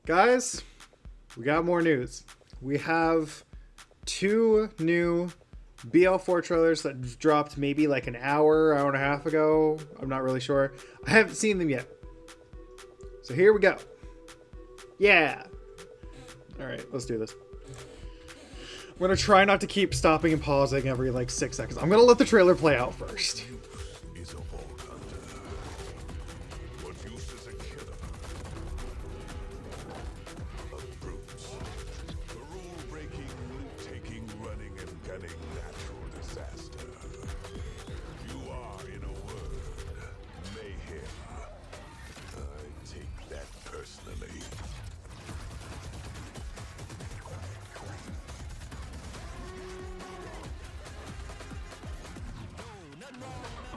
Guys, we got more news. We have 2 new BL4 trailers that dropped maybe like an hour and a half ago. I'm not really sure. I haven't seen them yet. So here we go. Yeah. All right, let's do this. I'm going to try not to keep stopping and pausing every like 6 seconds. I'm going to let the trailer play out first.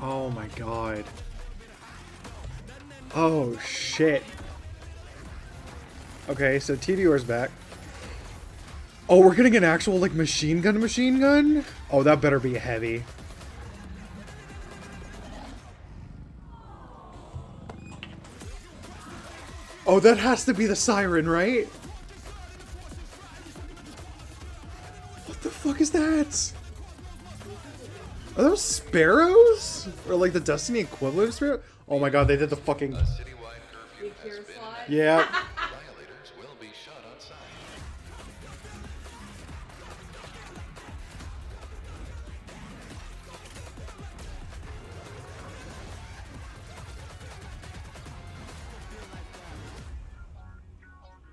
Oh my god. Oh shit. Okay, so TDR's back. Oh, we're getting an actual like machine gun? Oh, that better be heavy. Oh, that has to be the siren, right? What the fuck is that? Are those sparrows? Or like the Destiny equivalent of sparrow? Oh my god, they did the fucking... Yeah.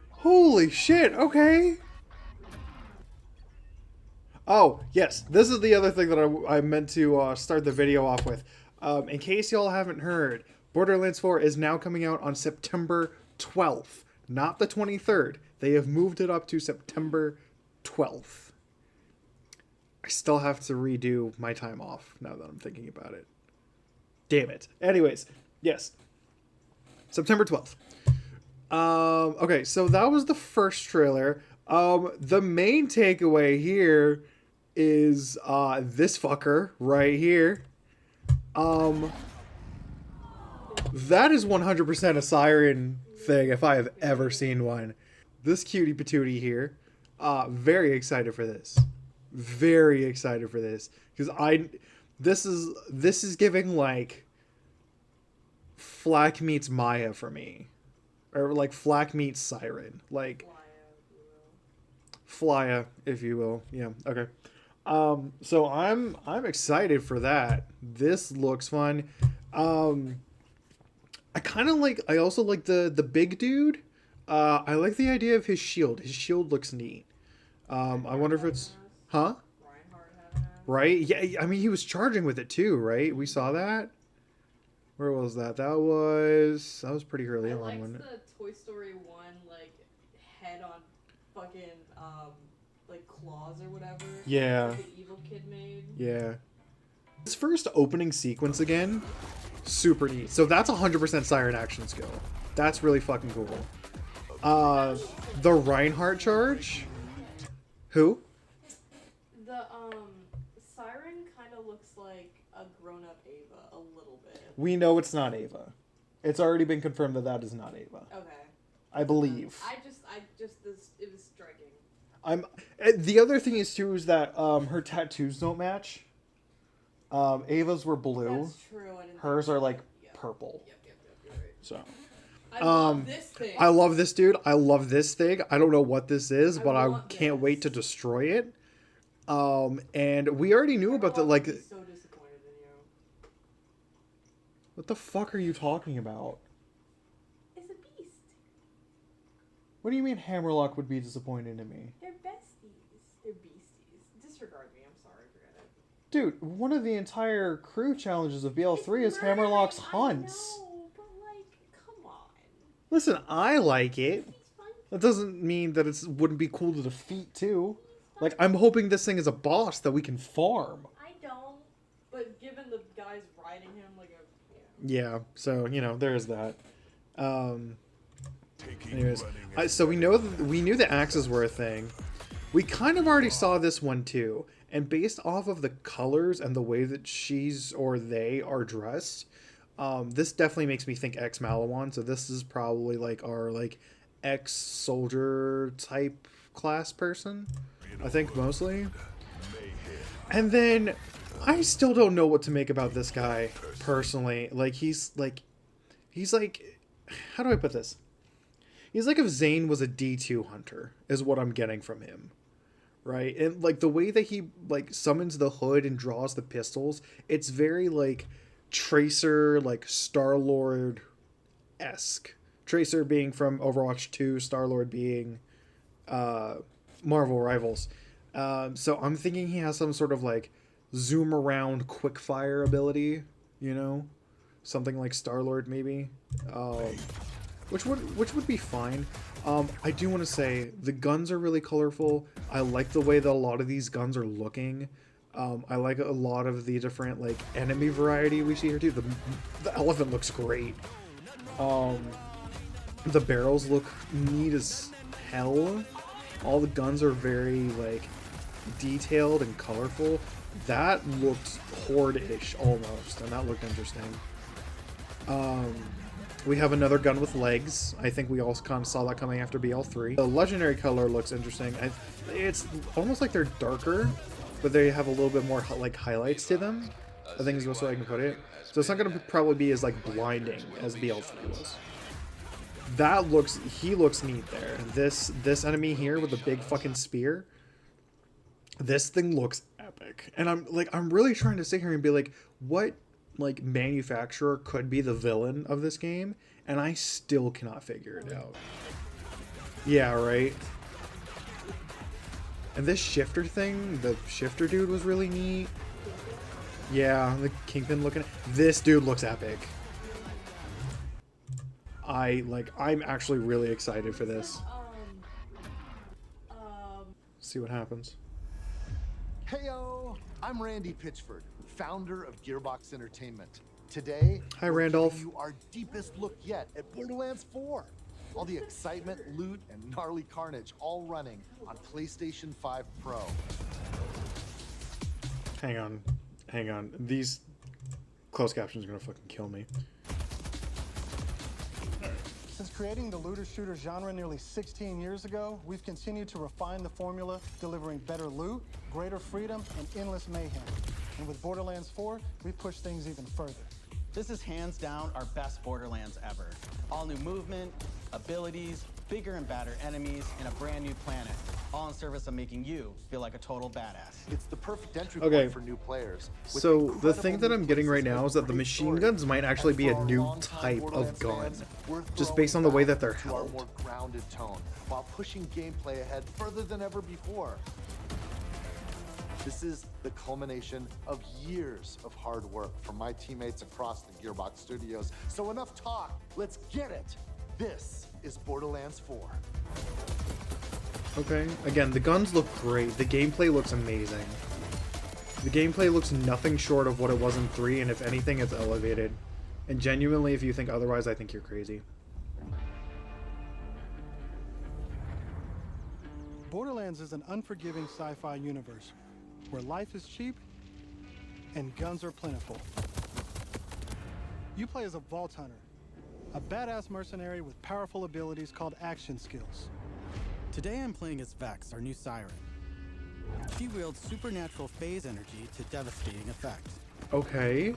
Holy shit, okay. Oh, yes, this is the other thing that I meant to start the video off with. In case y'all haven't heard, Borderlands 4 is now coming out on September 12th, not the 23rd. They have moved it up to September 12th. I still have to redo my time off now that I'm thinking about it. Damn it. Anyways, yes. September 12th. Okay, so that was the first trailer. The main takeaway here is this fucker right here. That is 100% a siren thing if I have ever seen one. This cutie patootie here, very excited for this. Very excited for this because this is giving like Flack meets Maya for me. Or like Flack meets Siren. Like Flya, if you will. Yeah, okay. So I'm excited for that. This looks fun. I also like the big dude. I like the idea of his shield. His shield looks neat. I wonder if it's huh? Right? Yeah, I mean he was charging with it too, right? We saw that. Where was that? That was pretty early on. I liked the Toy Story 1 like head on fucking like claws or whatever. Yeah. That the evil kid made. Yeah. This first opening sequence again, super neat. So that's 100% siren action skill. That's really fucking cool. The Reinhardt charge. Who? The siren kind of looks like a grown-up Ava a little bit. We know it's not Ava. It's already been confirmed that that is not Ava. Okay. I believe. It was striking. The other thing is too is that her tattoos don't match. Ava's were blue. That's true. Hers are like purple. Yep, you're right. So. I love this thing. I love this dude. I love this thing. I don't know what this is, but I can't this. wait to destroy it. And we already knew about the like. So disappointed in you. What the fuck are you talking about? It's a beast. What do you mean Hammerlock would be disappointed in me? They're besties. They're beasties. Disregard me. I'm sorry. Forget it. Dude, one of the entire crew challenges of BL3 is Hammerlock's hunts. I know, but like, come on. Listen, I like it. He's fun. That doesn't mean that it wouldn't be cool to defeat too. Like, I'm hoping this thing is a boss that we can farm. I don't. But given the guys riding him like a... Yeah, so, you know, there's that. Anyways, so we knew the axes were a thing. We kind of already saw this one too. And based off of the colors and the way that she's or they are dressed, this definitely makes me think X Malawan. So this is probably like our like ex-soldier type class person. I think mostly. And then I still don't know what to make about this guy personally. Like he's like how do I put this? He's like if Zane was a D2 hunter is what I'm getting from him. Right? And like the way that he like summons the hood and draws the pistols, it's very like Tracer, like Star-Lord esque. Tracer being from Overwatch 2, Star-Lord being Marvel Rivals. So I'm thinking he has some sort of like zoom around quick fire ability, you know? Something like Star-Lord maybe. Which would be fine. I do want to say the guns are really colorful. I like the way that a lot of these guns are looking. I like a lot of the different like enemy variety we see here too. The elephant looks great. The barrels look neat as hell. All the guns are very like detailed and colorful. That looked horde-ish almost, and that looked interesting. We have another gun with legs. I think we also kind of saw that coming after BL3. The legendary color looks interesting. It's almost like they're darker, but they have a little bit more like highlights to them. I think is the best way I can put it. So it's not going to probably be as like blinding as BL3 was. He looks neat there. This enemy here with the big fucking spear. This thing looks epic. And I'm really trying to sit here and be like, what like manufacturer could be the villain of this game, and I still cannot figure it out. Yeah, right. And this shifter thing, the shifter dude was really neat. Yeah, the Kingpin looking. This dude looks epic. I'm actually really excited for this. See what happens. Heyo, I'm Randy Pitchford, founder of Gearbox Entertainment. Today, Hi, we're Randolph. giving you our deepest look yet at Borderlands 4. All the excitement, loot, and gnarly carnage all running on PlayStation 5 Pro. Hang on. These closed captions are gonna fucking kill me. Since creating the looter-shooter genre nearly 16 years ago, we've continued to refine the formula, delivering better loot, greater freedom, and endless mayhem. And with Borderlands 4, we push things even further. This is hands down our best Borderlands ever. All new movement, abilities, bigger and badder enemies, and a brand new planet. All in service of making you feel like a total badass. It's the perfect entry Okay. point for new players. with So the incredible thing that new I'm getting right places now and is that the great machine stories. guns might actually And be a for our new longtime type of Borderlands gun, fans, we're just throwing based on the way back that they're to our held. more grounded tone, while pushing gameplay ahead further than ever before. This is the culmination of years of hard work from my teammates across the Gearbox studios. So enough talk, let's get it. This is Borderlands 4. Okay, again, the guns look great. The gameplay looks amazing. The gameplay looks nothing short of what it was in 3, and if anything, it's elevated. And genuinely, if you think otherwise, I think you're crazy. Borderlands is an unforgiving sci-fi universe where life is cheap and guns are plentiful. You play as a Vault Hunter, a badass mercenary with powerful abilities called action skills. Today I'm playing as Vex, our new siren. She wields supernatural phase energy to devastating effect. Okay.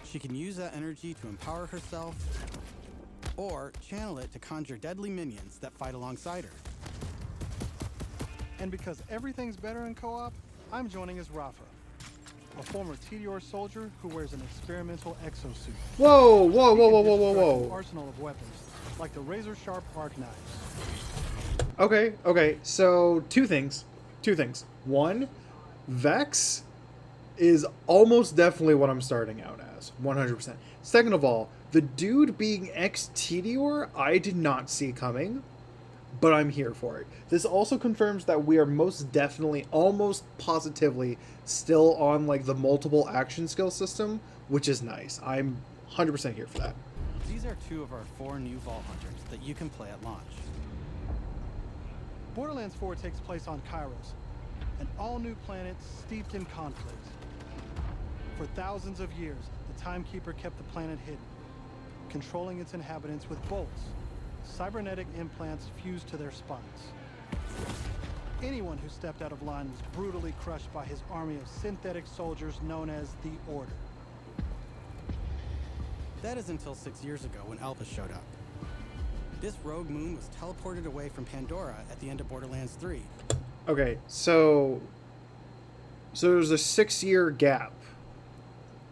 She can use that energy to empower herself, or channel it to conjure deadly minions that fight alongside her. And because everything's better in co-op, I'm joining as Rafa, a former TDR soldier who wears an experimental exosuit. Whoa, whoa, He whoa, can whoa, whoa, discharge whoa, an whoa. arsenal of weapons, like the razor-sharp arc knives. Okay, so two things. One, Vex is almost definitely what I'm starting out as, 100%. Second of all, the dude being ex-TDR, I did not see coming, but I'm here for it. This also confirms that we are most definitely, almost positively, still on like the multiple action skill system, which is nice. I'm 100% here for that. These are 2 of our 4 new Vault Hunters that you can play at launch. Borderlands 4 takes place on Kairos, an all-new planet steeped in conflict. For thousands of years, the Timekeeper kept the planet hidden, controlling its inhabitants with bolts, cybernetic implants fused to their spines. Anyone who stepped out of line was brutally crushed by his army of synthetic soldiers known as the Order. That is until 6 years ago when Alpha showed up. This rogue moon was teleported away from Pandora at the end of Borderlands 3. Okay, so there's a 6-year gap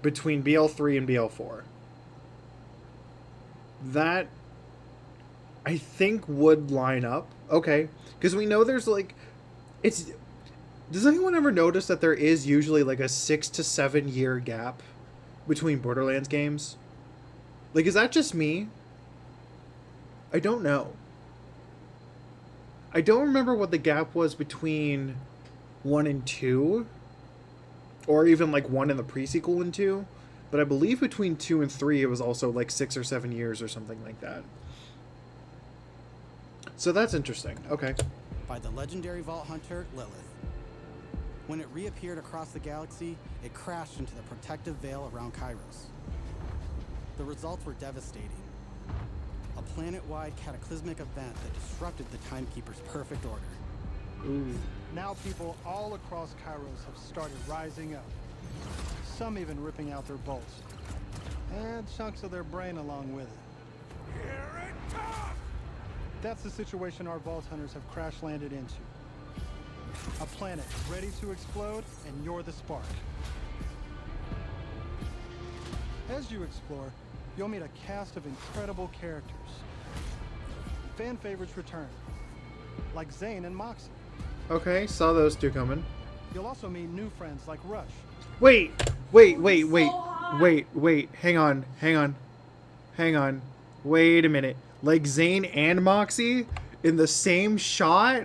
between BL3 and BL4. That, I think, would line up. Okay, because we know there's like, it's. Does anyone ever notice that there is usually like a 6 to 7 year gap between Borderlands games? Like, is that just me? I don't know. I don't remember what the gap was between 1 and 2. Or even like 1 and the pre-sequel and 2. But I believe between 2 and 3 it was also like 6 or 7 years or something like that. So that's interesting. Okay. By the legendary Vault Hunter, Lilith. When it reappeared across the galaxy, it crashed into the protective veil around Kairos. The results were devastating. A planet-wide cataclysmic event that disrupted the Timekeeper's perfect order. Ooh. Now people all across Kairos have started rising up. Some even ripping out their bolts. And chunks of their brain along with it. Hear it talk! That's the situation our Vault Hunters have crash-landed into. A planet ready to explode, and you're the spark. As you explore, you'll meet a cast of incredible characters. Fan favorites return, like Zane and Moxie. Okay, saw those two coming. You'll also meet new friends like Rush. Wait, hang on. Wait a minute. Like Zane and Moxie in the same shot?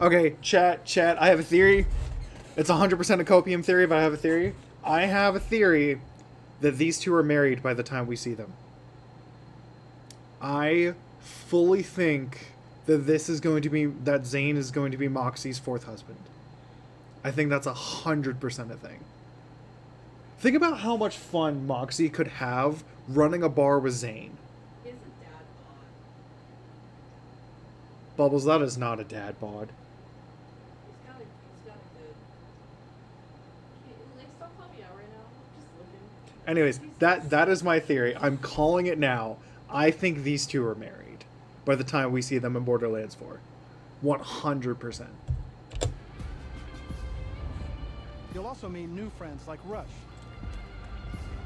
Okay, chat, I have a theory. It's 100% a copium theory, but I have a theory. I have a theory that these two are married by the time we see them. I fully think that that Zane is going to be Moxie's 4th husband. I think that's 100% a thing. Think about how much fun Moxie could have running a bar with Zane. He has a dad bod. Bubbles, that is not a dad bod. He's got a good. Like, stop calling me out right now. I'm just looking. Anyways, that is my theory. I'm calling it now. I think these two are married by the time we see them in Borderlands 4. 100%. You'll also meet new friends like Rush.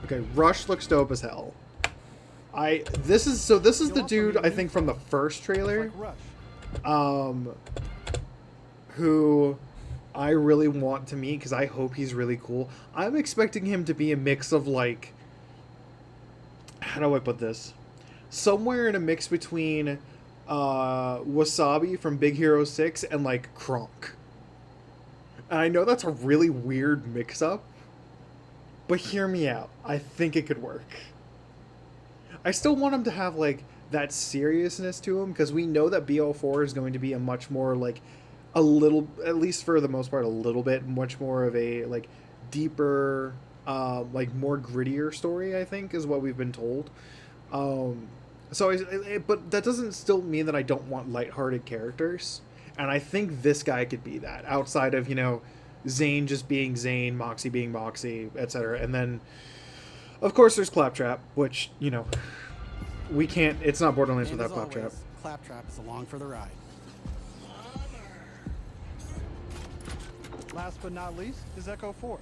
Okay, Rush looks dope as hell. This is the dude I think from the first trailer. Like Rush. Who I really want to meet because I hope he's really cool. I'm expecting him to be a mix of like, how do I put this? Somewhere in a mix between Wasabi from Big Hero 6 and like Kronk. And I know that's a really weird mix-up, but hear me out. I think it could work. I still want him to have like that seriousness to him because we know that BO4 is going to be a much more like a little, at least for the most part, a little bit much more of a like deeper, like more grittier story. I think is what we've been told. But that doesn't still mean that I don't want lighthearted characters. And I think this guy could be that, outside of, Zane just being Zane, Moxie being Moxie, etc. And then, of course, there's Claptrap, which, we can't, it's not Borderlands And without as Claptrap. always, Claptrap is along for the ride. Last but not least is Echo 4.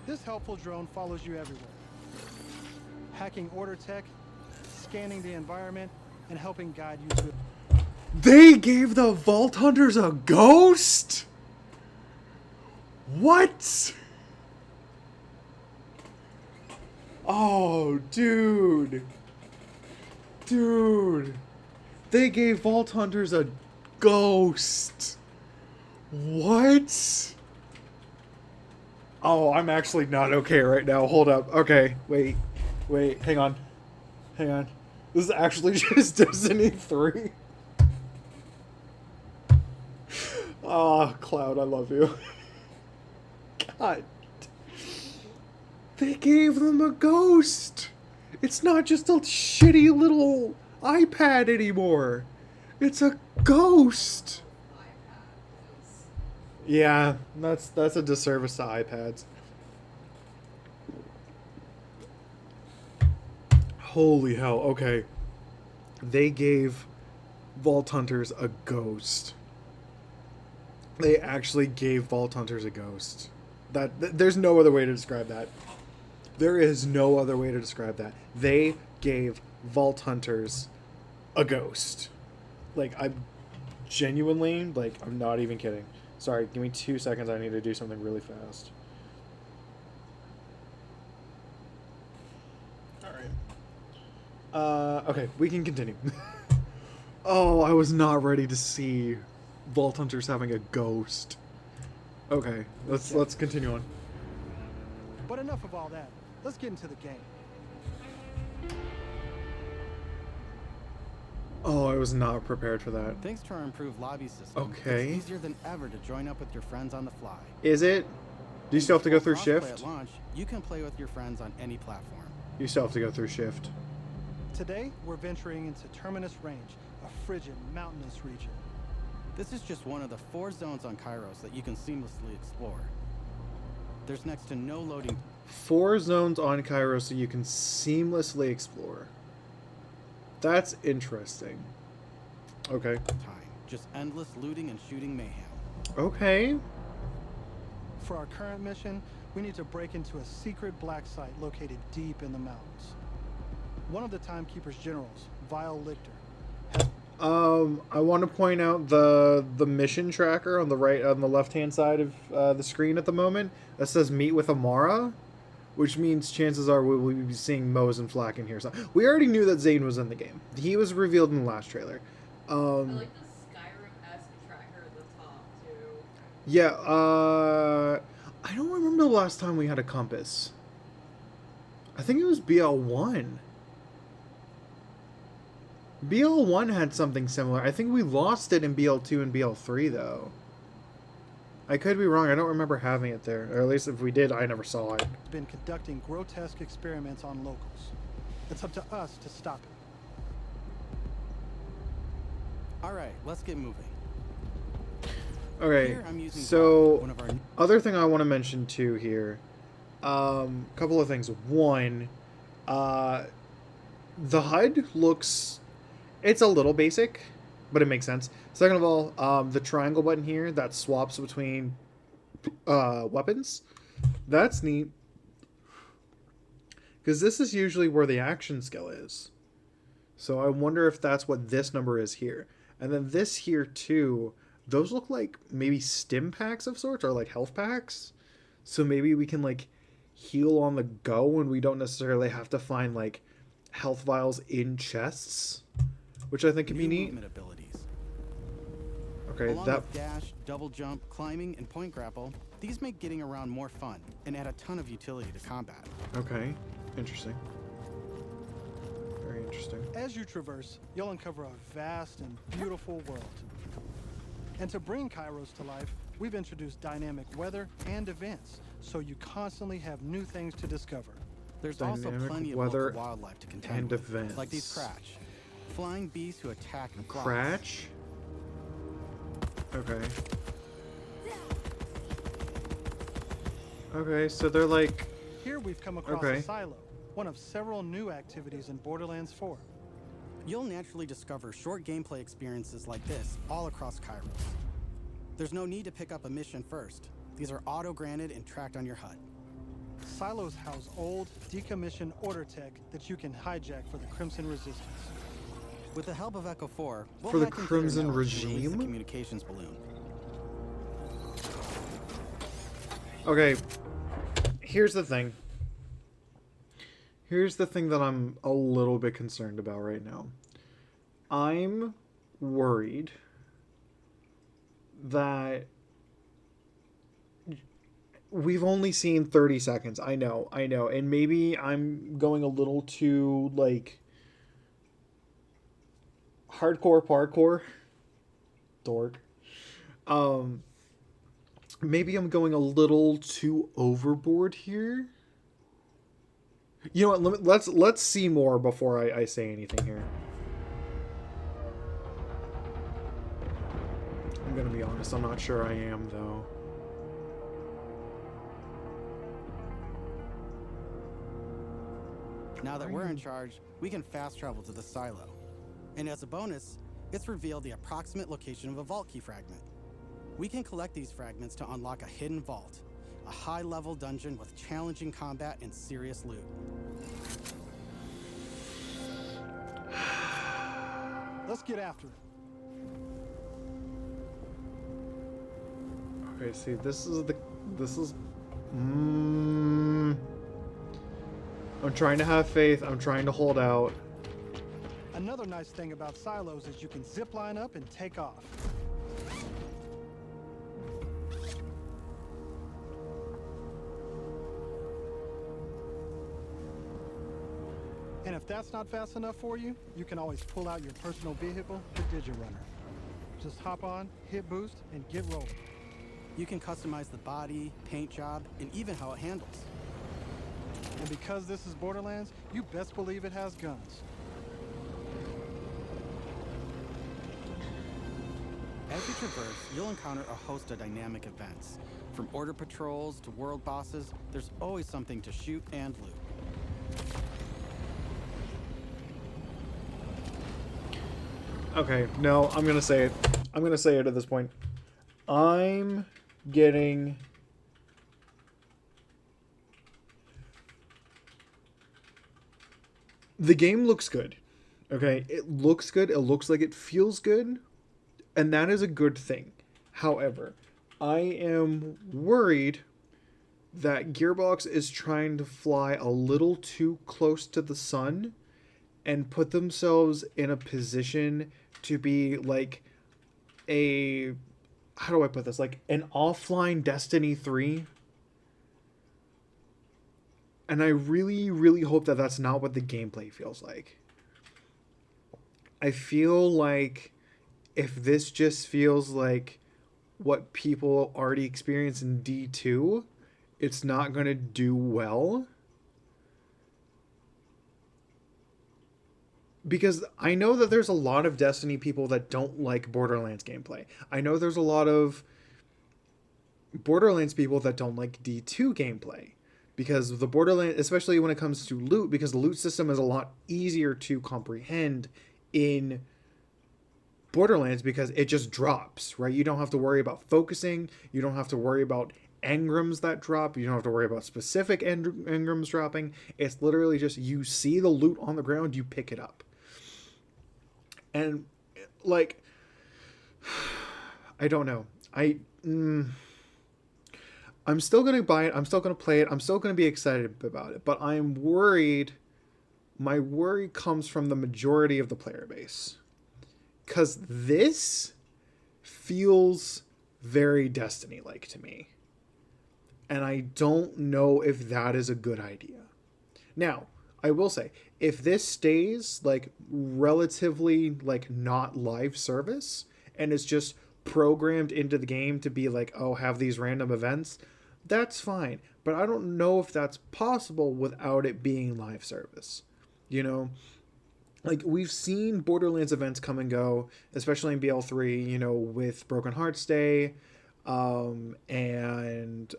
This helpful drone follows you everywhere. Hacking order tech, scanning the environment, and helping guide you to... They gave the Vault Hunters a ghost? What? Oh, dude. They gave Vault Hunters a ghost. What? Oh, I'm actually not okay right now. Hold up. Okay, wait, hang on. This is actually just Destiny 3. Oh, Cloud, I love you. God. They gave them a ghost. It's not just a shitty little iPad anymore. It's a ghost. iPad is. Yeah, that's a disservice to iPads. Holy hell. Okay. They gave Vault Hunters a ghost. They actually gave Vault Hunters a ghost. There's no other way to describe that. There is no other way to describe that. They gave Vault Hunters a ghost. Like, I'm genuinely, like, I'm not even kidding. Sorry, give me 2 seconds. I need to do something really fast. Alright. Okay, we can continue. Oh, I was not ready to see Vault Hunters having a ghost. Okay, let's continue on. But enough of all that. Let's get into the game. Oh, I was not prepared for that. Thanks to our improved lobby system, Okay. it's easier than ever to join up with your friends on the fly. Is it? Do you still have to go through Before crossplay shift? At launch, you can play with your friends on any platform. You still have to go through shift. Today, we're venturing into Terminus Range, a frigid, mountainous region. This is just one of the 4 zones on Kairos that you can seamlessly explore. There's next to no loading 4 zones on Kairos so you can seamlessly explore. That's interesting. Okay. time, just endless looting and shooting mayhem. Okay. For our current mission, we need to break into a secret black site located deep in the mountains. One of the Timekeeper's generals, Vile Lichter, has I want to point out the mission tracker on the left-hand side of the screen at the moment that says meet with Amara, which means chances are we will be seeing Mose and Flack in here. So we already knew that Zane was in the game. He was revealed in the last trailer. I like the Skyrim-esque tracker at the top too. Yeah, I don't remember the last time we had a compass. I think it was BL1. BL1 had something similar. I think we lost it in BL2 and BL3, though. I could be wrong. I don't remember having it there. Or at least if we did, I never saw it. been conducting grotesque experiments on locals. It's up to us to stop it. All right, let's get moving. Okay, Here I'm using so one of our other thing I want to mention too here, couple of things. One, the HUD looks, it's a little basic, but it makes sense. Second of all, the triangle button here that swaps between weapons, that's neat, because this is usually where the action skill is. So I wonder if that's what this number is here. And then this here too, those look like maybe stim packs of sorts, or like health packs. So maybe we can like heal on the go and we don't necessarily have to find like health vials in chests, which I think could be new neat. movement abilities. Okay, Along that with dash, double jump, climbing, and point grapple, these make getting around more fun and add a ton of utility to combat. okay, interesting. Very interesting. As you traverse, you'll uncover a vast and beautiful world. And to bring Kairos to life, we've introduced dynamic weather and events, so you constantly have new things to discover. There's also Dynamic plenty of weather local wildlife to contend and with, events. like these Cratch, flying beasts who attack and fly. Cratch. Okay. Okay, so they're like, Here we've come across Okay. a silo, one of several new activities in Borderlands 4. You'll naturally discover short gameplay experiences like this all across Kairos. There's no need to pick up a mission first. These are auto-granted and tracked on your HUD. Silos house old, decommissioned order tech that you can hijack for the Crimson Resistance. With the help of Echo 4, we'll For the hack into their Crimson network to release the Regime? communications balloon. okay, here's the thing. Here's the thing that I'm a little bit concerned about right now. I'm worried that we've only seen 30 seconds. I know. And maybe I'm going a little too, like, hardcore parkour. Dork. Maybe I'm going a little too overboard here. You know what? Let's see more before I say anything here. I'm gonna be honest. I'm not sure I am though. Now that we're in charge, we can fast travel to the silo. And as a bonus, it's revealed the approximate location of a vault key fragment. We can collect these fragments to unlock a hidden vault, a high-level dungeon with challenging combat and serious loot. Let's get after it. Okay, see, this is. I'm trying to have faith. I'm trying to hold out. Another nice thing about silos is you can zip line up and take off. And if that's not fast enough for you, you can always pull out your personal vehicle, the Digirunner. Just hop on, hit boost, and get rolling. You can customize the body, paint job, and even how it handles. And because this is Borderlands, you best believe it has guns. As you traverse, you'll encounter a host of dynamic events. From order patrols to world bosses, there's always something to shoot and loot. Okay, no, I'm gonna say it. I'm gonna say it at this point. I'm getting. The game looks good. Okay, it looks good. It looks like it feels good. And that is a good thing. However, I am worried that Gearbox is trying to fly a little too close to the sun and put themselves in a position to be like a, how do I put this? Like an offline Destiny 3. And I really, really hope that that's not what the gameplay feels like. I feel like if this just feels like what people already experience in D2, it's not going to do well. Because I know that there's a lot of Destiny people that don't like Borderlands gameplay. I know there's a lot of Borderlands people that don't like D2 gameplay. Because the Borderlands, especially when it comes to loot, because the loot system is a lot easier to comprehend in Borderlands because it just drops, right? You don't have to worry about focusing. You don't have to worry about engrams that drop. You don't have to worry about specific engrams dropping. It's literally just you see the loot on the ground, you pick it up. And, like, I don't know. I'm still going to buy it. I'm still going to play it. I'm still going to be excited about it. But I'm worried. My worry comes from the majority of the player base. Because this feels very Destiny-like to me. And I don't know if that is a good idea. Now, I will say, if this stays, like, relatively, like, not live service, and it's just programmed into the game to be like, oh, have these random events, that's fine. But I don't know if that's possible without it being live service. You know? Like, we've seen Borderlands events come and go, especially in BL3, you know, with Broken Hearts Day, and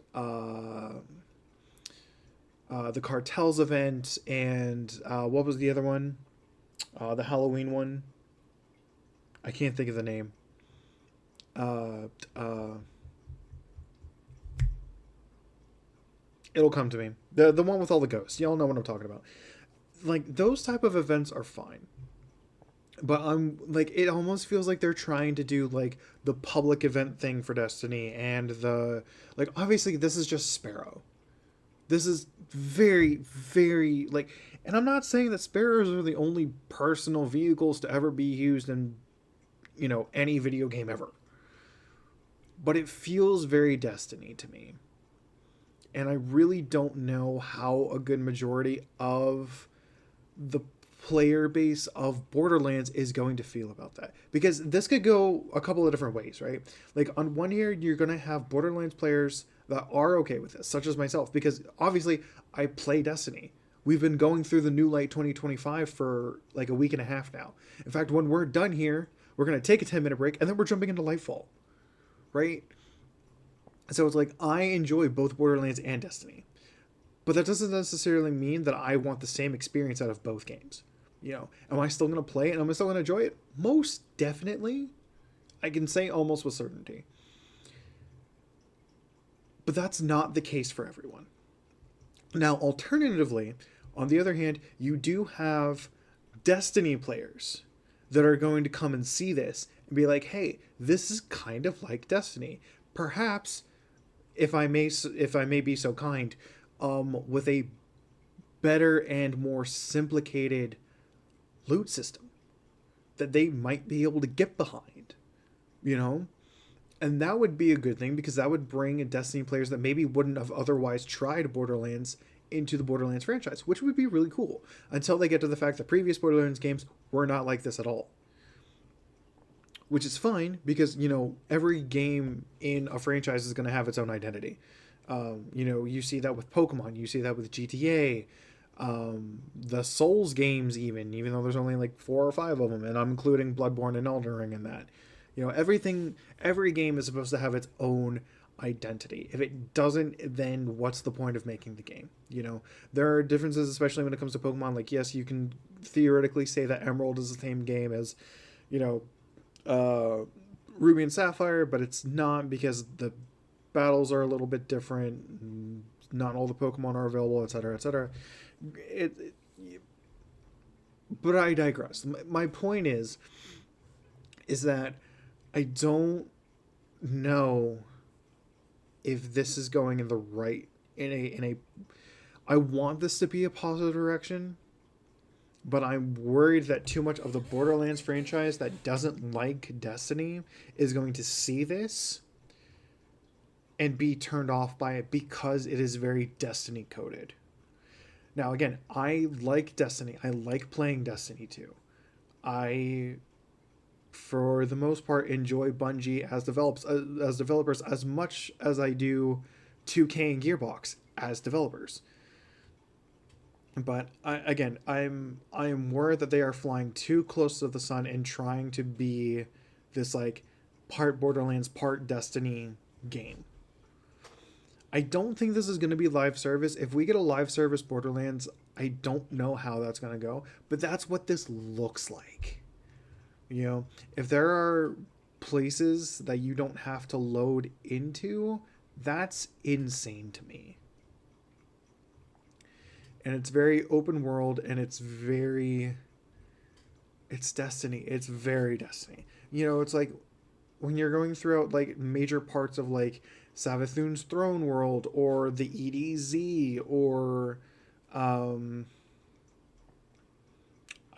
the Cartels event, and what was the other one? The Halloween one. I can't think of the name. It'll come to me. The one with all the ghosts. Y'all know what I'm talking about. Like, those type of events are fine. But I'm like, it almost feels like they're trying to do like the public event thing for Destiny, and the, like, obviously this is just Sparrow. This is very, very, like, and I'm not saying that Sparrows are the only personal vehicles to ever be used in, you know, any video game ever. But it feels very Destiny to me. And I really don't know how a good majority of the player base of Borderlands is going to feel about that. Because this could go a couple of different ways, right? Like, on one hand, you're going to have Borderlands players that are okay with this, such as myself. Because, obviously, I play Destiny. We've been going through the New Light 2025 for like a week and a half now. In fact, when we're done here, we're going to take a 10-minute break, and then we're jumping into Lightfall, right? So it's like, I enjoy both Borderlands and Destiny. But that doesn't necessarily mean that I want the same experience out of both games. You know, am I still going to play it and am I still going to enjoy it? Most definitely. I can say almost with certainty. But that's not the case for everyone. Now, alternatively, on the other hand, you do have Destiny players that are going to come and see this and be like, hey, this is kind of like Destiny. Perhaps, if I may be so kind, with a better and more simplicated loot system that they might be able to get behind, you know? And that would be a good thing, because that would bring Destiny players that maybe wouldn't have otherwise tried Borderlands into the Borderlands franchise, which would be really cool, until they get to the fact that previous Borderlands games were not like this at all. Which is fine, because, you know, every game in a franchise is going to have its own identity. You know, you see that with Pokemon, you see that with GTA, the Souls games, even though there's only like 4 or 5 of them, and I'm including Bloodborne and Elden Ring in that. You know, every game is supposed to have its own identity. If it doesn't, then what's the point of making the game? You know, there are differences, especially when it comes to Pokemon. Like, yes, you can theoretically say that Emerald is the same game as, you know, Ruby and Sapphire, but it's not, because the battles are a little bit different. Not all the Pokemon are available, etc., etc. But I digress. My point is that I don't know if this is going in the right, I want this to be a positive direction, but I'm worried that too much of the Borderlands franchise that doesn't like Destiny is going to see this and be turned off by it, because it is very Destiny coded. Now, again, I like Destiny. I like playing Destiny 2. I, for the most part, enjoy Bungie as developers as much as I do 2K and Gearbox as developers. But I'm worried that they are flying too close to the sun and trying to be this like part Borderlands, part Destiny game. I don't think this is going to be live service. If we get a live service Borderlands, I don't know how that's going to go, but that's what this looks like. You know, if there are places that you don't have to load into, that's insane to me. And it's very open world, and it's Destiny. It's very Destiny. You know, it's like when you're going throughout like major parts of like Savathun's throne world, or the EDZ, or I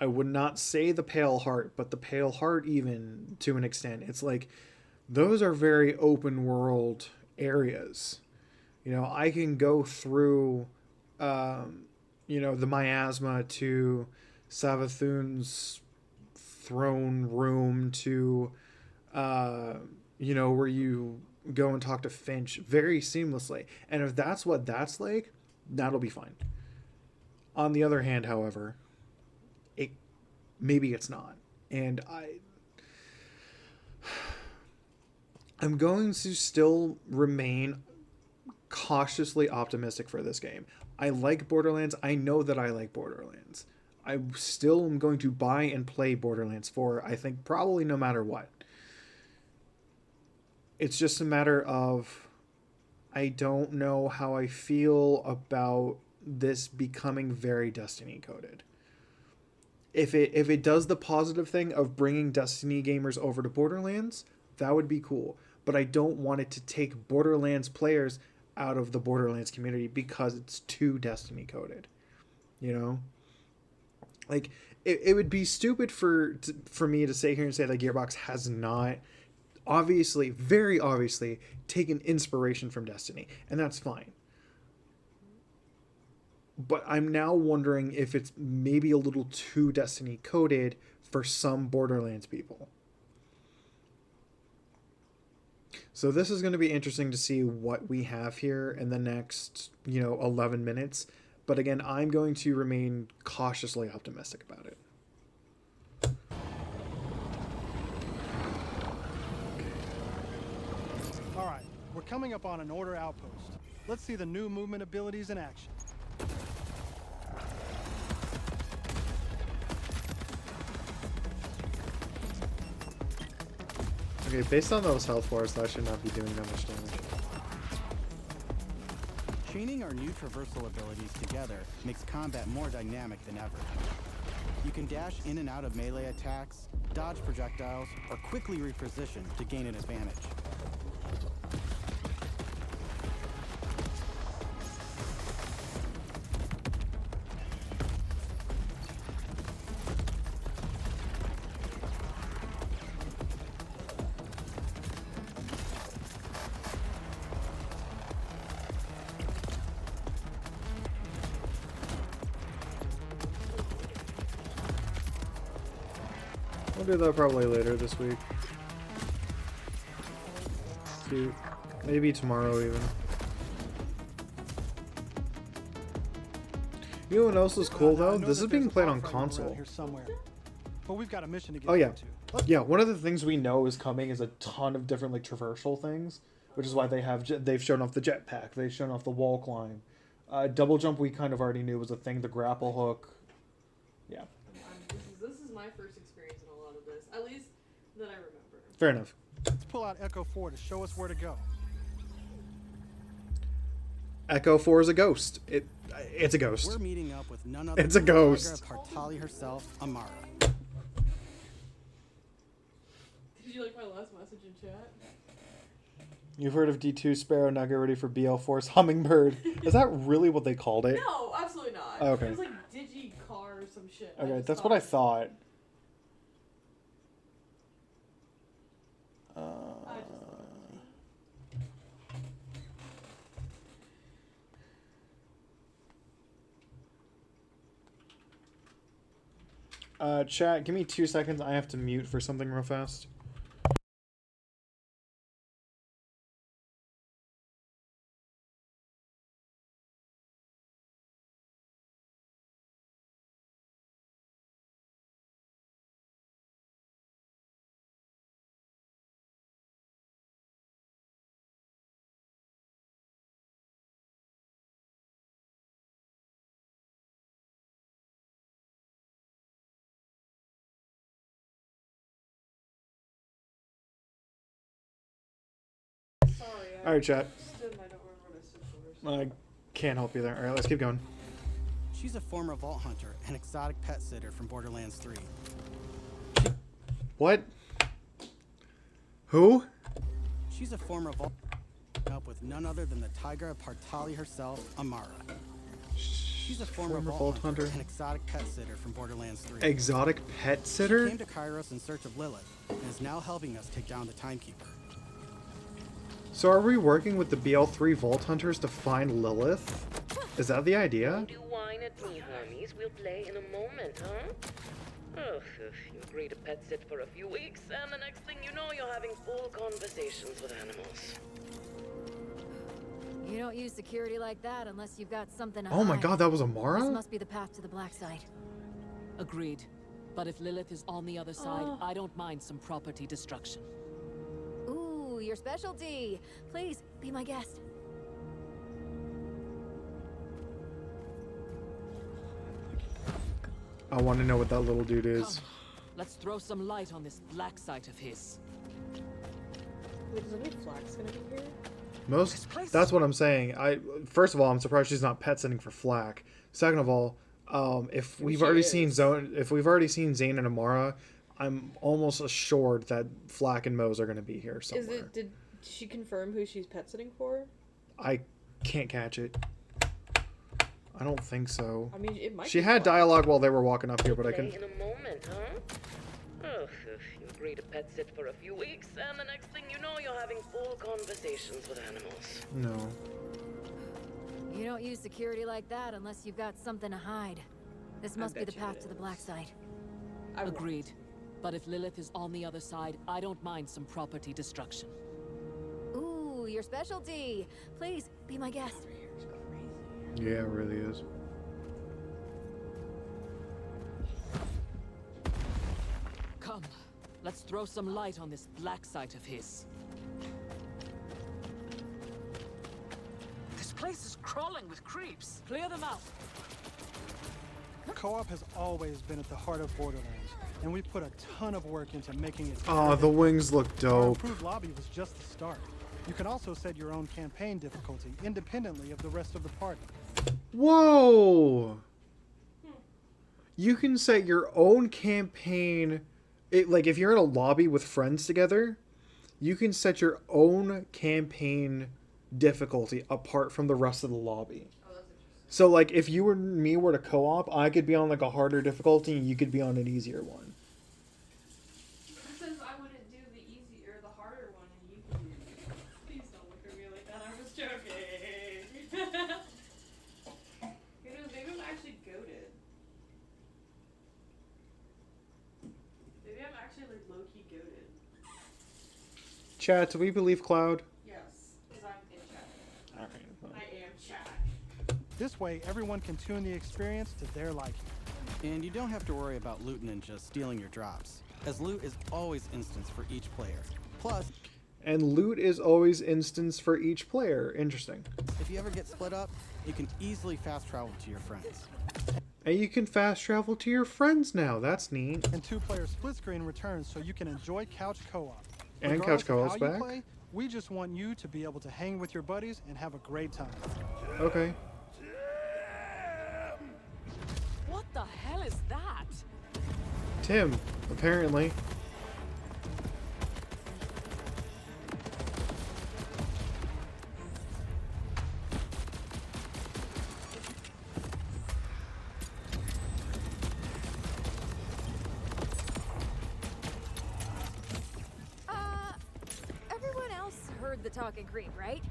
would not say the Pale Heart, but the Pale Heart, even to an extent. It's like those are very open world areas. You know, I can go through you know, the miasma to Savathun's throne room to you know, where you go and talk to Finch very seamlessly. And if that's what that's like, that'll be fine. On the other hand, however, maybe it's not. And I'm going to still remain cautiously optimistic for this game. I like Borderlands. I know that I like Borderlands. I still am going to buy and play Borderlands 4, I think, probably no matter what. It's just a matter of I don't know how I feel about this becoming very Destiny coded. If it does the positive thing of bringing Destiny gamers over to Borderlands, that would be cool. But I don't want it to take Borderlands players out of the Borderlands community because it's too Destiny coded. You know? Like, it would be stupid for me to sit here and say that Gearbox has not obviously, very obviously, taken inspiration from Destiny, and that's fine. But I'm now wondering if it's maybe a little too Destiny coded for some Borderlands people. So this is going to be interesting to see what we have here in the next, 11 minutes. But again, I'm going to remain cautiously optimistic about it. All right, we're coming up on an order outpost. Let's see the new movement abilities in action. Okay, based on those health bars, that should not be doing that much damage. Chaining our new traversal abilities together makes combat more dynamic than ever. You can dash in and out of melee attacks, dodge projectiles, or quickly reposition to gain an advantage. We'll do that probably later this week. Cute. Maybe tomorrow even. You know what else is cool though? This is being played on console. Here somewhere, but we've got a mission to get Oh yeah, to. yeah. One of the things we know is coming is a ton of different like traversal things, which is why they've shown off the jetpack. They've shown off the wall climb. Double jump we kind of already knew was a thing. The grapple hook. Yeah. This is my first experience in a lot of this, at least that I remember. Fair enough. Let's pull out Echo 4 to show us where to go. Echo 4 is a ghost. It's a ghost. We're meeting up with none other It's a than ghost. Tigra Partali herself, Amara. Did you like my last message in chat? You've heard of D2 Sparrow, now get ready for BL4's Hummingbird. Is that really what they called it? No, absolutely not. Oh, okay. It was like Digi-Car or some shit. Okay, just that's what I thought. I just thought it was Chat, give me 2 seconds. I have to mute for something real fast. Sorry, Alright, chat. stood and I don't remember what I stood for. I can't help you there. Alright, let's keep going. She's a former vault hunter and exotic pet sitter from Borderlands 3. What? Who? She's a former vault up with none other than the Tigra Partali herself, Amara. She's a former vault hunter and exotic pet sitter from Borderlands 3. Exotic pet She sitter? came to Kairos in search of Lilith and is now helping us take down the Timekeeper. So are we working with the BL3 Vault Hunters to find Lilith? Is that the idea? Do whine at me, Hermes. We'll play in a moment, huh? Oh, you agree to pet sit for a few weeks, and the next thing you know, you're having full conversations with animals. You don't use security like that unless you've got something to Oh my hide. god, that was This Amara? must be the path to the black side. Agreed. But if Lilith is on the other side, I don't mind some property destruction. Ooh, your specialty. Please, be my guest. I want to know what that little dude is. Let's throw some light on this black site of his. Wait, is any flax gonna be here? That's what I'm saying. First of all, I'm surprised she's not pet sitting for Flack. Second of all, if we've already seen Zane and Amara, I'm almost assured that Flack and Mose are going to be here somewhere. Did she confirm who she's pet sitting for? I can't catch it. I don't think so. I mean, it might. She be had fun. dialogue while they were walking up here, but I Play couldn't. in a moment, huh? Oh, you agree to pet sit for a few weeks, and the next thing you know, you're having full conversations with animals. No. You don't use security like that unless you've got something to hide. This must be bet the you path it to the black side. I won't. Agreed. But if Lilith is on the other side, I don't mind some property destruction. Ooh, your specialty. Please, be my guest. Yeah, it really is. Come, let's throw some light on this black site of his. This place is crawling with creeps. Clear them out. Co-op has always been at the heart of Borderlands, and we put a ton of work into making it. Oh, the wings look Our dope. improved lobby was just the start. You can also set your own campaign difficulty independently of the rest of the party. Whoa! You can set your own campaign. Like, if you're in a lobby with friends together, you can set your own campaign difficulty apart from the rest of the lobby. So, like, if you and me were to co-op, I could be on, like, a harder difficulty, and you could be on an easier one. Since I wouldn't do the easy or the harder one, and you can do it. Please don't look at me like that. I was joking. Who knows? Maybe I'm actually goated. Maybe I'm actually like low-key goated. Chat, do we believe Cloud? Yes, because I'm in chat. Alright. I am chat. This way, everyone can tune the experience to their liking. And you don't have to worry about loot ninjas stealing your drops, as loot is always instanced for each player. Plus, And loot is always instanced for each player. Interesting. if you ever get split up, you can easily fast travel to your friends. And you can fast travel to your friends now. That's neat. And two-player split screen returns so you can enjoy couch co-op. And Regardless couch co-op's of how back? you play, we just want you to be able to hang with your buddies and have a great time. Okay. What the hell is that? Tim, apparently. Everyone else heard the talking creep, right?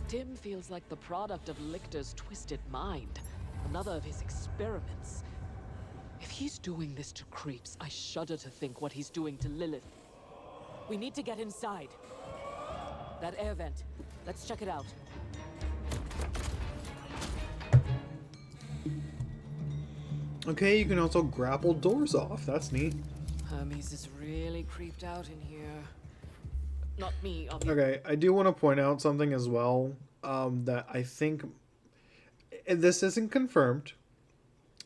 Tim feels like the product of Lictor's twisted mind. Another of his experiments. If he's doing this to creeps, I shudder to think what he's doing to Lilith. We need to get inside. That air vent. Let's check it out. Okay, you can also grapple doors off. That's neat. Hermes is really creeped out in here. Not me, obviously. Okay, I do want to point out something as well, that I think, and this isn't confirmed,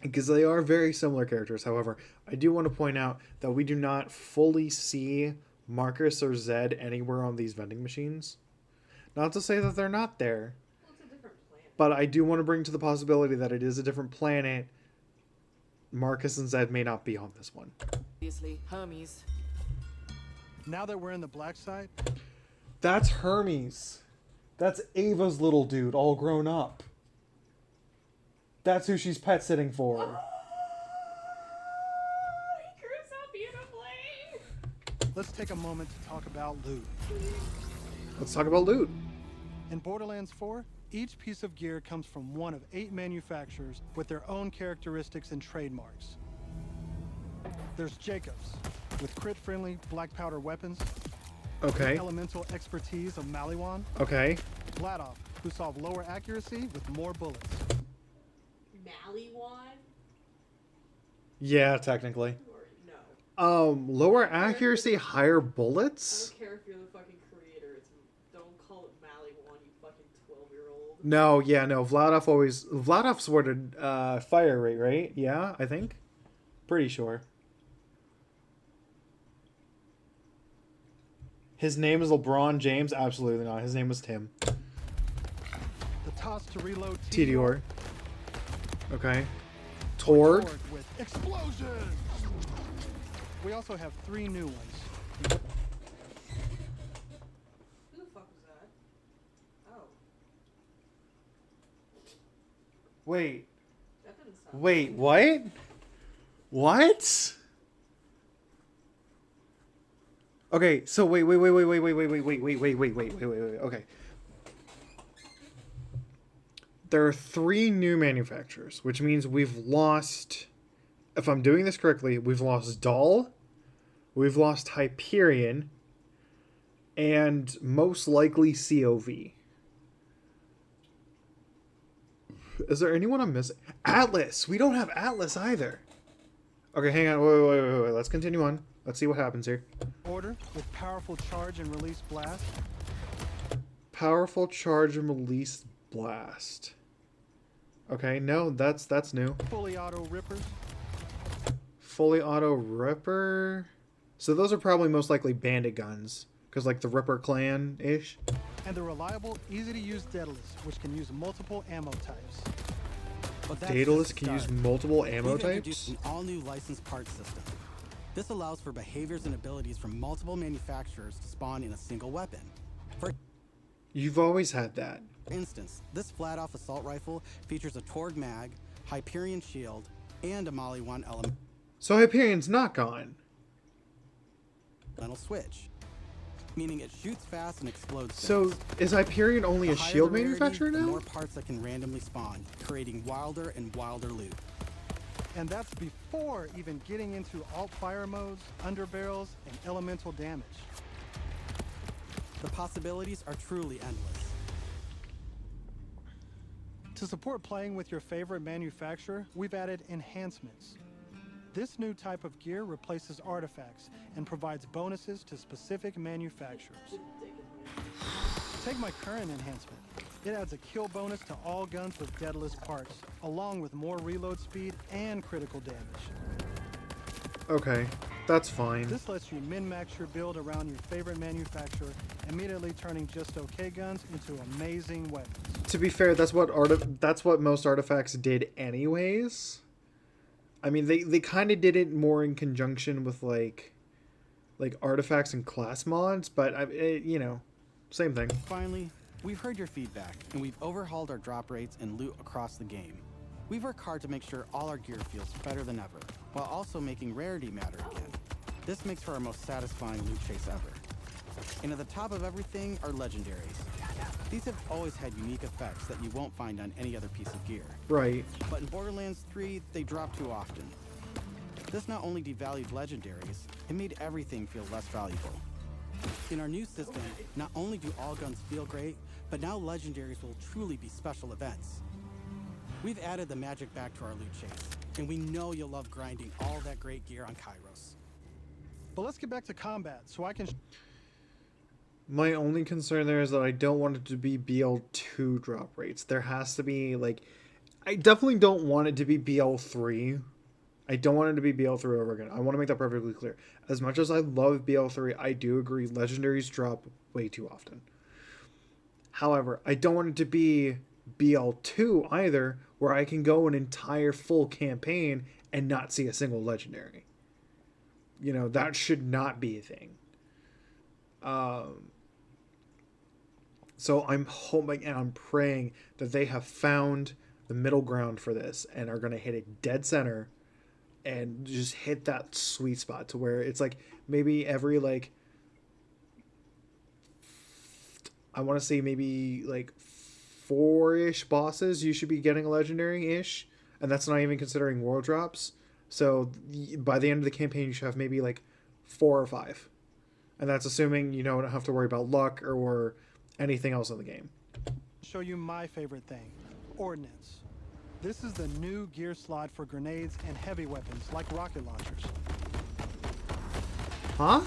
because they are very similar characters. However, I do want to point out that we do not fully see Marcus or Zed anywhere on these vending machines. Not to say that they're not there, Well, it's a different planet. but I do want to bring to the possibility that it is a different planet. Marcus and Zed may not be on this one. Obviously, Hermes. Now that we're in the black site, That's Hermes. That's Ava's little dude, all grown up. That's who she's pet sitting for. He grew so beautifully. let's take a moment to talk about loot. Let's talk about loot. In Borderlands 4, each piece of gear comes from one of 8 manufacturers with their own characteristics and trademarks. There's Jacobs, with crit-friendly black powder weapons, Okay. elemental expertise of Maliwan, Okay. Vladov, who solve lower accuracy with more bullets. Maliwan? Yeah, technically. Or no. Lower accuracy, higher I bullets? don't care if you're the fucking creator. Don't call it Maliwan, you fucking 12-year-old. No, yeah, no. Vladov sworded fire rate, right? Yeah, I think. Pretty sure. His name is LeBron James? Absolutely not. His name was Tim. The toss to reload Tedior. Okay. Torg. with explosion. We also have 3 new ones. Who the fuck was that? Oh, Wait. that didn't sound Wait, what? What? Okay, so wait. Okay. There are 3 new manufacturers, which means we've lost, if I'm doing this correctly, we've lost Dahl, we've lost Hyperion, and most likely COV. Is there anyone I'm missing? Atlas! We don't have Atlas either. Okay, hang on. Wait. Let's continue on. Let's see what happens here. Order with powerful charge and release blast. Powerful charge and release blast. Okay, no, that's new. Fully auto rippers. Fully auto ripper. So those are probably most likely bandit guns, because like the Ripper clan-ish. And the reliable, easy-to-use Daedalus, which can use multiple ammo types. But that's Daedalus just can the use start. multiple ammo We've types? introduced an all-new licensed parts system. This allows for behaviors and abilities from multiple manufacturers to spawn in a single weapon. For You've always had that. instance, this flat-off assault rifle features a Torg mag, Hyperion shield, and a Molly 1 So Hyperion's not gone. elemental switch, meaning it shoots fast and explodes So things. is Hyperion only The a higher shield the rarity, manufacturer the now? more parts that can randomly spawn, creating wilder and wilder loot. And that's before even getting into alt fire modes, underbarrels, and elemental damage. The possibilities are truly endless. To support playing with your favorite manufacturer, we've added enhancements. This new type of gear replaces artifacts and provides bonuses to specific manufacturers. Take my current enhancement. It adds a kill bonus to all guns with Daedalus parts, along with more reload speed and critical damage. Okay, that's fine. This lets you min-max your build around your favorite manufacturer, immediately turning just okay guns into amazing weapons. To be fair, that's what most artifacts did anyways. I mean, they kind of did it more in conjunction with like artifacts and class mods, but you know, same thing. Finally, we've heard your feedback, and we've overhauled our drop rates and loot across the game. We've worked hard to make sure all our gear feels better than ever, while also making rarity matter again. This makes for our most satisfying loot chase ever. And at the top of everything are legendaries. These have always had unique effects that you won't find on any other piece of gear. Right. But in Borderlands 3, they drop too often. This not only devalued legendaries, it made everything feel less valuable. In our new system, not only do all guns feel great, but now legendaries will truly be special events. We've added the magic back to our loot chase, and we know you'll love grinding all that great gear on Kairos. But let's get back to combat so I can My only concern there is that I don't want it to be BL2 drop rates. There has to be, like, I definitely don't want it to be BL3. I don't want it to be BL3 over again. I want to make that perfectly clear. As much as I love BL3, I do agree legendaries drop way too often. However, I don't want it to be BL2 either, where I can go an entire full campaign and not see a single legendary. You know, that should not be a thing. So I'm hoping and I'm praying that they have found the middle ground for this and are going to hit it dead center and just hit that sweet spot to where it's like maybe every like, I want to say maybe like 4-ish bosses you should be getting a legendary-ish, and that's not even considering world drops. So by the end of the campaign you should have maybe like 4 or 5. And that's assuming you don't have to worry about luck or anything else in the game. show you my favorite thing, ordnance. This is the new gear slot for grenades and heavy weapons like rocket launchers. Huh?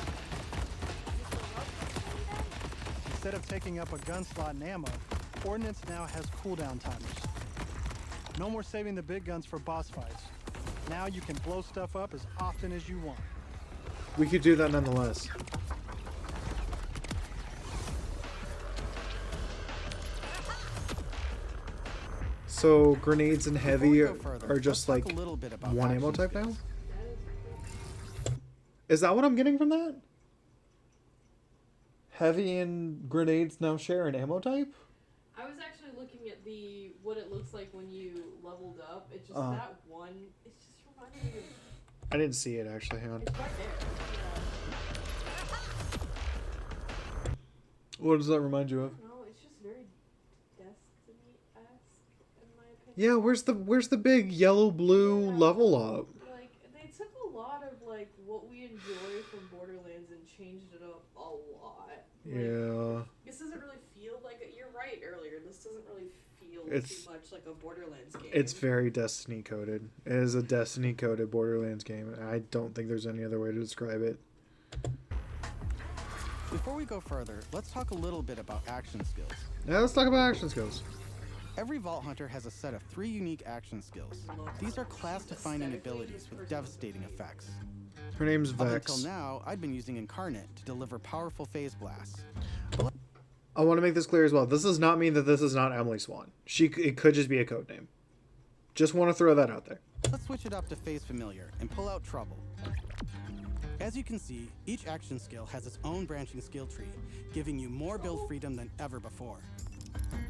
Instead of taking up a gun slot and ammo, ordnance now has cooldown timers. No more saving the big guns for boss fights. Now you can blow stuff up as often as you want. We could do that nonetheless. So grenades and heavy Before we go further, are just let's like talk a little bit about one ammo faction type now? skills. Is that what I'm getting from that? Heavy and grenades now share an ammo type? I was actually looking at what it looks like when you leveled up. It's just Uh-huh. that one. It's just reminding me of. I didn't see it actually. Hang on. It's right there. What does that remind you of? No, it's just very Destiny-esque, in my opinion. Yeah, where's the big yellow blue Yeah. level up? Like they took a lot of like what we enjoy from Borderlands and changed it up a lot. Like, Yeah. this doesn't really feel like it. You're right earlier. This doesn't really feel It's- too much like a Borderlands game. It's very Destiny coded. It is a Destiny coded Borderlands game. I don't think there's any other way to describe it. Before we go further, let's talk a little bit about action skills. Yeah, let's talk about action skills. Every Vault Hunter has a set of 3 unique action skills. These are class-defining abilities with devastating effects. Her name's Up Vex. until now, I'd been using Incarnate to deliver powerful phase blasts. I want to make this clear as well. This does not mean that this is not Emily Swan. It could just be a code name. Just want to throw that out there. Let's switch it up to Phase Familiar and pull out Trouble. As you can see, each action skill has its own branching skill tree, giving you more build freedom than ever before.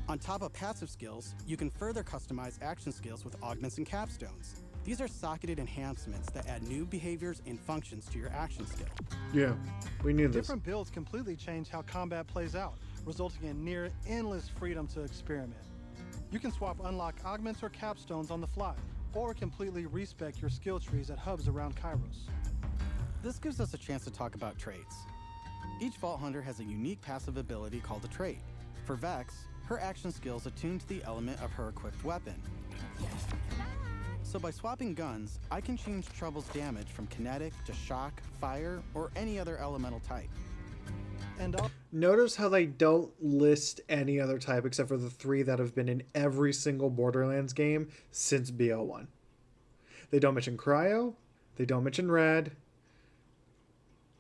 On top of passive skills, you can further customize action skills with augments and capstones. These are socketed enhancements that add new behaviors and functions to your action skill. Yeah, we knew this. Different builds completely change how combat plays out, resulting in near endless freedom to experiment. You can swap unlock augments or capstones on the fly, or completely respec your skill trees at hubs around Kairos. This gives us a chance to talk about traits. Each Vault Hunter has a unique passive ability called a trait. For Vex, her action skills attune to the element of her equipped weapon. So by swapping guns, I can change Trouble's damage from kinetic to shock, fire, or any other elemental type. And Notice how they don't list any other type except for the 3 that have been in every single Borderlands game since BL1. They don't mention Cryo, they don't mention Rad,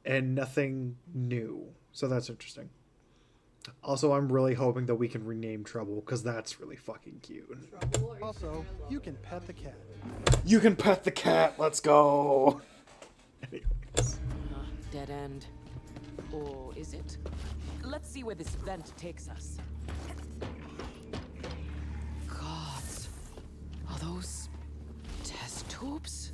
and nothing new. So that's interesting. Also, I'm really hoping that we can rename Trouble, because that's really fucking cute. also, you can pet the cat. You can pet the cat, let's go! Anyways. Dead end. Or is it? Let's see where this vent takes us. Gods. Are those test tubes?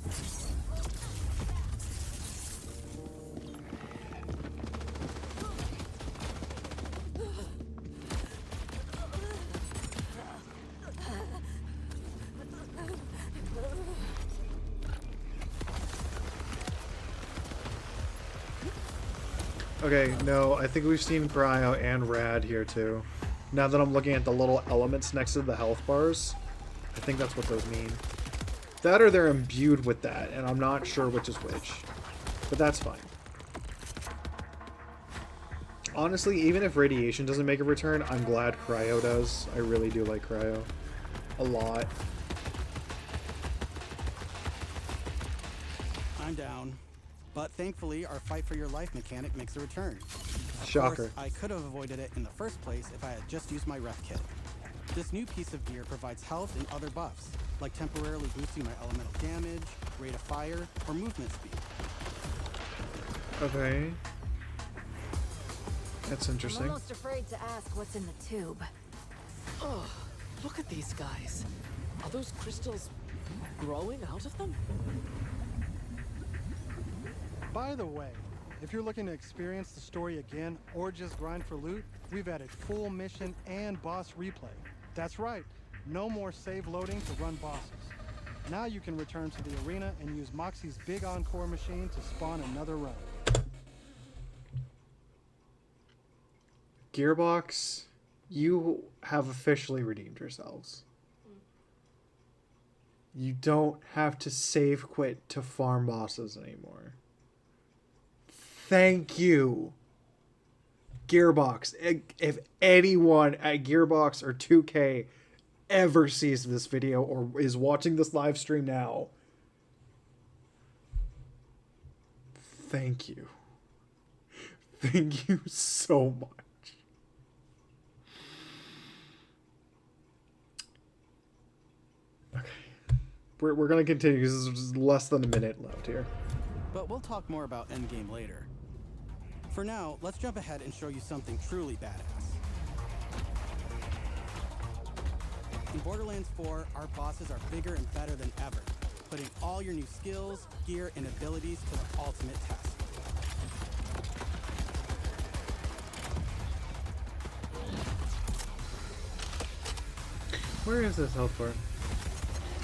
Okay, no, I think we've seen Cryo and Rad here too. Now that I'm looking at the little elements next to the health bars, I think that's what those mean. That or they're imbued with that, and I'm not sure which is which. But that's fine. Honestly, even if Radiation doesn't make a return, I'm glad Cryo does. I really do like Cryo. A lot. I'm down. But thankfully, our fight for your life mechanic makes a return. Of Shocker. course, I could have avoided it in the first place if I had just used my ref kit. This new piece of gear provides health and other buffs, like temporarily boosting my elemental damage, rate of fire, or movement speed. Okay. That's I'm interesting. almost afraid to ask what's in the tube. Oh, look at these guys. Are those crystals growing out of them? By the way, if you're looking to experience the story again or just grind for loot, we've added full mission and boss replay. That's right, no more save loading to run bosses. Now you can return to the arena and use Moxie's big encore machine to spawn another run. Gearbox, you have officially redeemed yourselves. You don't have to save quit to farm bosses anymore. Thank you, Gearbox. If anyone at Gearbox or 2K ever sees this video or is watching this live stream now, thank you. Thank you so much. Okay. We're going to continue because there's less than a minute left here. But we'll talk more about endgame later. For now, let's jump ahead and show you something truly badass. In Borderlands 4, our bosses are bigger and better than ever, putting all your new skills, gear, and abilities to the ultimate test. Where is this health bar?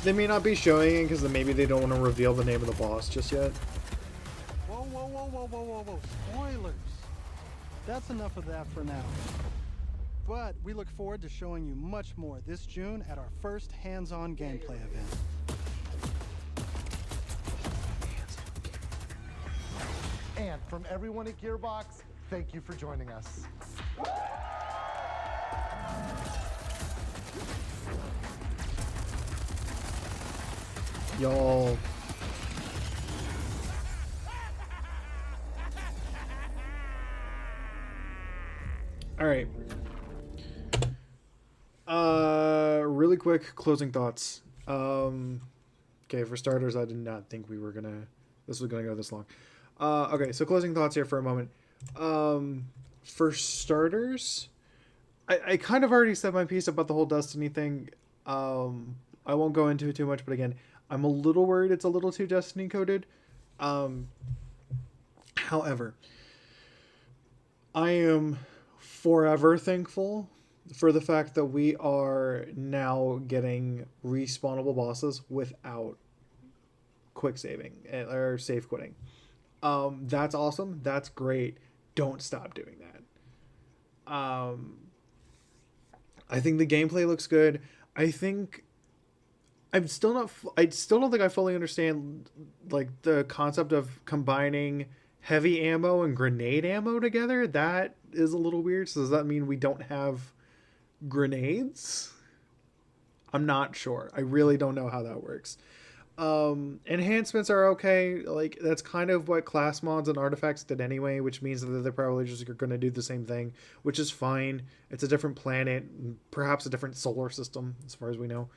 They may not be showing it because maybe they don't want to reveal the name of the boss just yet. Whoa, whoa, whoa, whoa, whoa, whoa, whoa. Spoilers! That's enough of that for now. But we look forward to showing you much more this June at our first hands-on gameplay event. And from everyone at Gearbox, Thank you for joining us. Y'all. All right. Really quick closing thoughts. Okay, for starters, I did not think this was gonna go this long. Okay, so closing thoughts here for a moment. For starters, I kind of already said my piece about the whole Destiny thing. I won't go into it too much, but again, I'm a little worried it's a little too Destiny coded. However, I am forever thankful for the fact that we are now getting respawnable bosses without quick saving or save quitting. That's awesome. That's great. Don't stop doing that. I think the gameplay looks good. I think I still don't think I fully understand like the concept of combining heavy ammo and grenade ammo together. That is a little weird. So does that mean we don't have grenades? I'm not sure. I really don't know how that works. Enhancements are okay. Like that's kind of what class mods and artifacts did anyway, which means that they're probably just going to do the same thing, which is fine. It's a different planet, perhaps a different solar system, as far as we know.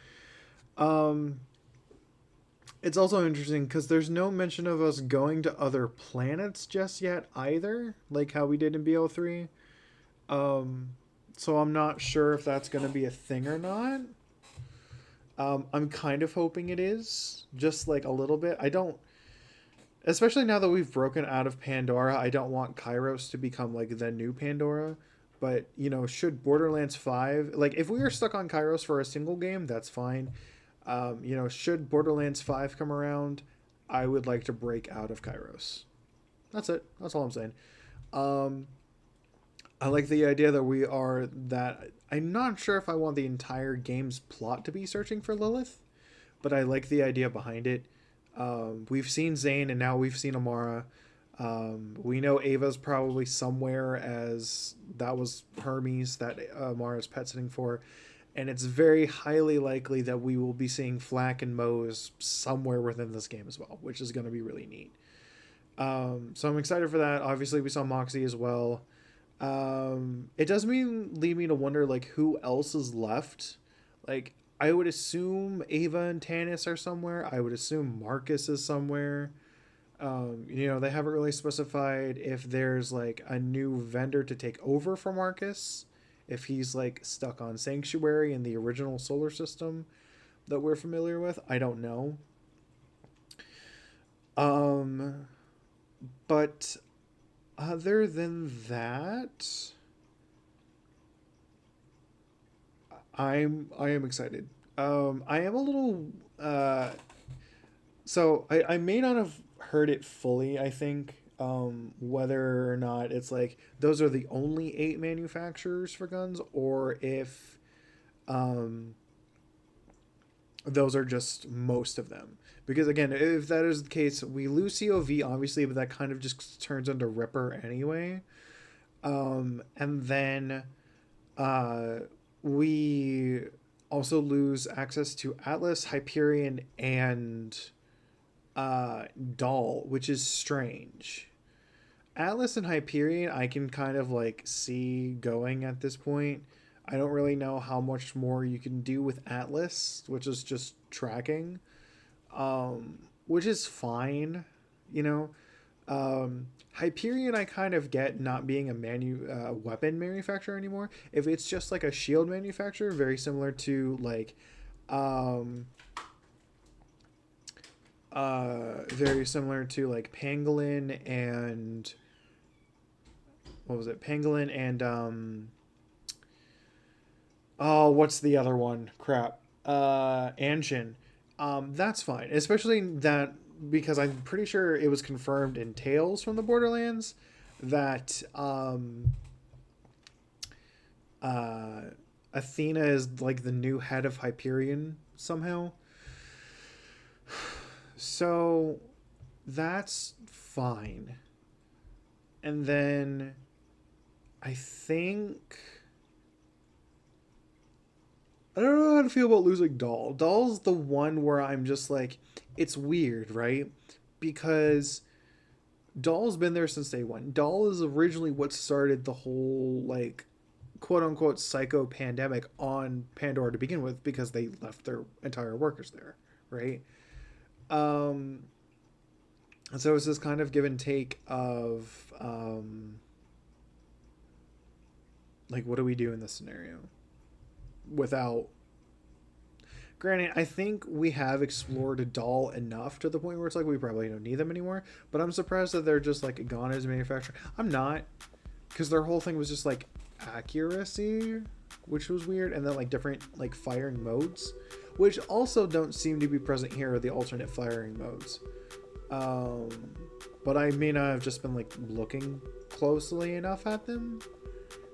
It's also interesting because there's no mention of us going to other planets just yet either, like how we did in BO3. So I'm not sure if that's going to be a thing or not. I'm kind of hoping it is, just like a little bit. I don't, especially now that we've broken out of Pandora, I don't want Kairos to become like the new Pandora. But, you know, should Borderlands 5, like if we are stuck on Kairos for a single game, that's fine. You know, should Borderlands 5 come around, I would like to break out of Kairos. That's it. That's all I'm saying. I like the idea that I'm not sure if I want the entire game's plot to be searching for Lilith, but I like the idea behind it. We've seen Zane and now we've seen Amara. We know Ava's probably somewhere, as that was Hermes that Amara's pet sitting for. And it's very highly likely that we will be seeing Flack and Mose somewhere within this game as well, which is going to be really neat. So I'm excited for that. Obviously, we saw Moxie as well. It does lead me to wonder, like, who else is left. Like, I would assume Ava and Tannis are somewhere. I would assume Marcus is somewhere. You know, they haven't really specified if there's, like, a new vendor to take over for Marcus. If he's, like, stuck on Sanctuary in the original solar system that we're familiar with. I don't know. But other than that, I am excited. I am a little so I may not have heard it fully, I think, whether or not it's like those are the only 8 manufacturers for guns, or if those are just most of them. Because again, if that is the case, we lose COV obviously, but that kind of just turns into Ripper anyway. And then we also lose access to Atlas, Hyperion, and Doll, which is strange. Atlas and Hyperion I can kind of like see going at this point. I don't really know how much more you can do with Atlas, which is just tracking, which is fine, you know. Hyperion I kind of get not being a weapon manufacturer anymore. If it's just like a shield manufacturer, very similar to like Pangolin and what was it? Pangolin and oh, what's the other one? Crap. Anshin. That's fine. Especially that because I'm pretty sure it was confirmed in Tales from the Borderlands that Athena is like the new head of Hyperion somehow. So that's fine. And then I think I don't know how to feel about losing Doll. Doll's the one where I'm just like, it's weird, right? Because Doll's been there since day one. Doll is originally what started the whole, like, quote unquote psycho pandemic on Pandora to begin with, because they left their entire workers there, right? And so it's this kind of give and take of, like, what do we do in this scenario? Without, granted, I think we have explored a Doll enough to the point where it's like we probably don't need them anymore, but I'm surprised that they're just like gone as a manufacturer. I'm not, because their whole thing was just like accuracy, which was weird, and then like different like firing modes, which also don't seem to be present here, the alternate firing modes. But I may not have just been like looking closely enough at them.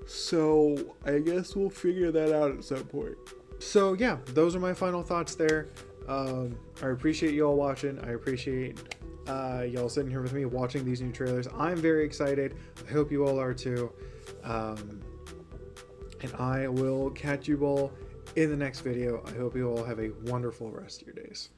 So I guess we'll figure that out at some point. So yeah, those are my final thoughts there. I appreciate you all watching. I appreciate y'all sitting here with me watching these new trailers. I'm very excited. I hope you all are too. And I will catch you all in the next video. I hope you all have a wonderful rest of your days.